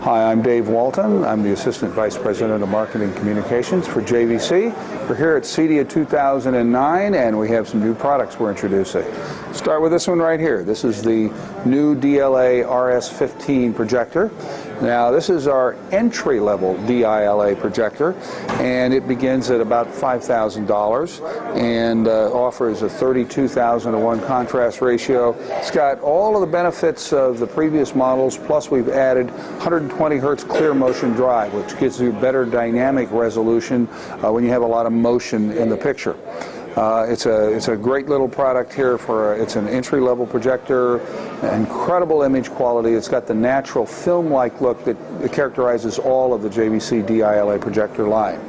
Hi, I'm Dave Walton. I'm the Assistant Vice President of Marketing Communications for JVC. We're here at CEDIa 2009 and we have some new products we're introducing. Start with this one right here. This is the new DLA RS15 projector. Now this is our entry-level DILA projector and it begins at about $5,000 and offers a 32,000:1 contrast ratio. It's got all of the benefits of the previous models, plus we've added 120 hertz clear motion drive, which gives you better dynamic resolution when you have a lot of motion in the picture. It's a great little product here it's an entry-level projector, incredible image quality. It's got the natural film-like look that characterizes all of the JVC DILA projector line.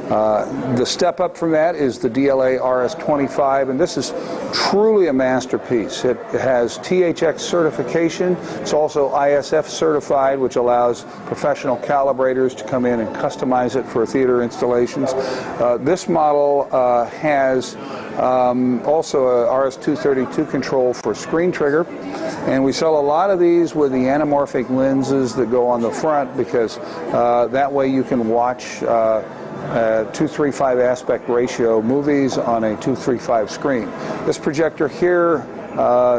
The step up from that is the DLA RS25, and this is truly a masterpiece. It has THX certification. It's also ISF certified, which allows professional calibrators to come in and customize it for theater installations. This model has also a RS232 control for screen trigger, and we sell a lot of these with the anamorphic lenses that go on the front because that way you can watch 2:3:5 aspect ratio movies on a 2:3:5 screen. This projector here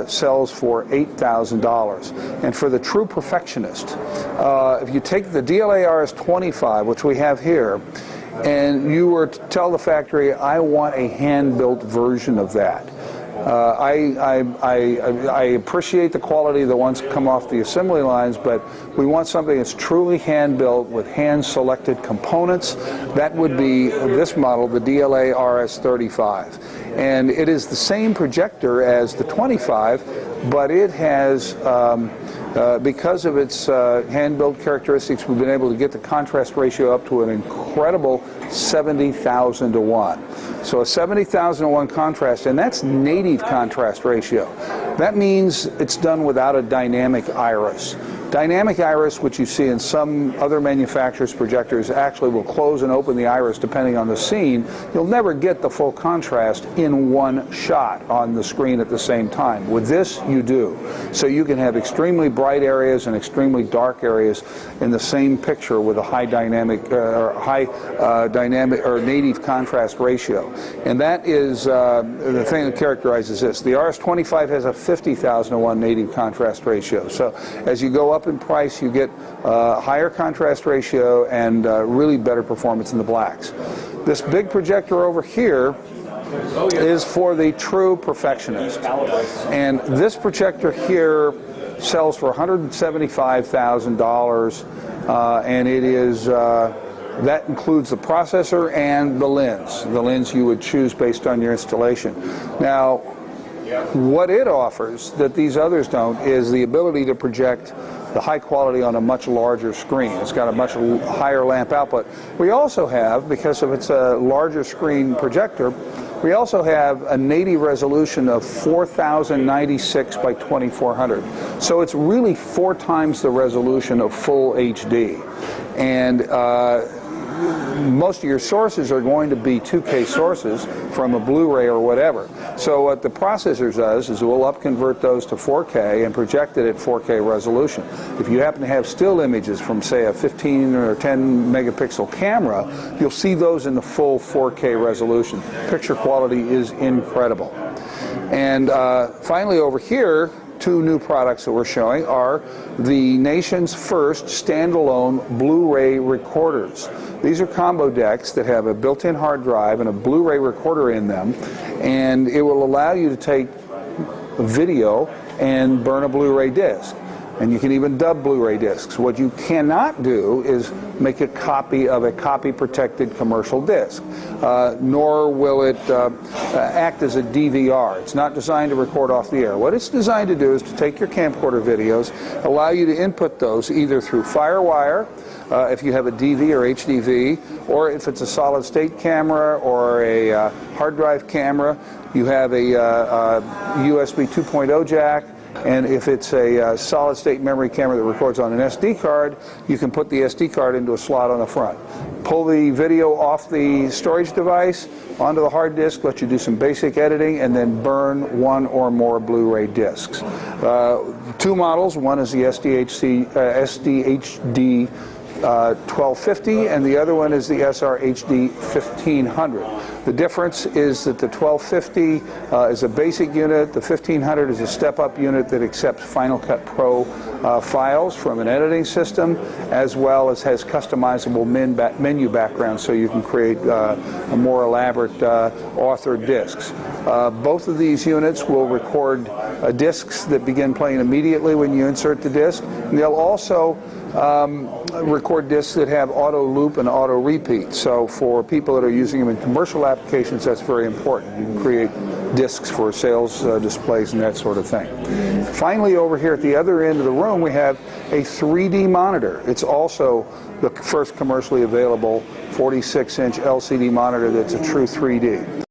sells for $8,000. And for the true perfectionist, if you take the DLA RS25, which we have here, and you were to tell the factory, I want a hand-built version of that. I appreciate the quality of the ones that come off the assembly lines, but we want something that's truly hand-built with hand-selected components. That would be this model, the DLA RS35. And it is the same projector as the 25, but it has, because of its hand-built characteristics, we've been able to get the contrast ratio up to an incredible 70,000:1. So a 70,000:1 contrast, and that's native contrast ratio. That means it's done without a dynamic iris. Dynamic iris, which you see in some other manufacturers' projectors, actually will close and open the iris depending on the scene. You'll never get the full contrast in one shot on the screen at the same time. With this, you do. So you can have extremely bright areas and extremely dark areas in the same picture with a high dynamic or native contrast ratio. And that is the thing that characterizes this. The RS25 has a 50,000:1 native contrast ratio. So as you go up in price, you get higher contrast ratio and really better performance in the blacks. This big projector over here is for the true perfectionist. And this projector here sells for $175,000, and it is that includes the processor and the lens you would choose based on your installation. Now, what it offers that these others don't is the ability to project the high quality on a much larger screen. It's got a much higher lamp output. We also have, because of its larger screen projector, we also have a native resolution of 4096 by 2400. So it's really 4 times the resolution of full HD. And most of your sources are going to be 2K sources from a Blu-ray or whatever. So what the processor does is it will upconvert those to 4K and project it at 4K resolution. If you happen to have still images from, say, a 15 or 10 megapixel camera, you'll see those in the full 4K resolution. Picture quality is incredible. And finally over here, 2 new products that we're showing are the nation's first standalone Blu-ray recorders. These are combo decks that have a built-in hard drive and a Blu-ray recorder in them, and it will allow you to take video and burn a Blu-ray disc. And you can even dub Blu-ray discs. What you cannot do is make a copy of a copy-protected commercial disc, nor will it act as a DVR. It's not designed to record off the air. What it's designed to do is to take your camcorder videos, allow you to input those either through FireWire, if you have a DV or HDV, or if it's a solid-state camera or a hard drive camera, you have a USB 2.0 jack, And if it's a solid-state memory camera that records on an SD card, you can put the SD card into a slot on the front. Pull the video off the storage device onto the hard disk, let you do some basic editing, and then burn one or more Blu-ray discs. Two models. One is the SDHD 1250, and the other one is the SRHD 1500. The difference is that the 1250 is a basic unit. The 1500 is a step-up unit that accepts Final Cut Pro files from an editing system, as well as has customizable menu backgrounds, so you can create a more elaborate authored discs. Both of these units will record discs that begin playing immediately when you insert the disc, and they'll also record discs that have auto loop and auto repeat. So for people that are using them in commercial applications, that's very important. You can create discs for sales displays and that sort of thing. Finally, over here at the other end of the room, we have a 3D monitor. It's also the first commercially available 46-inch LCD monitor that's a true 3D.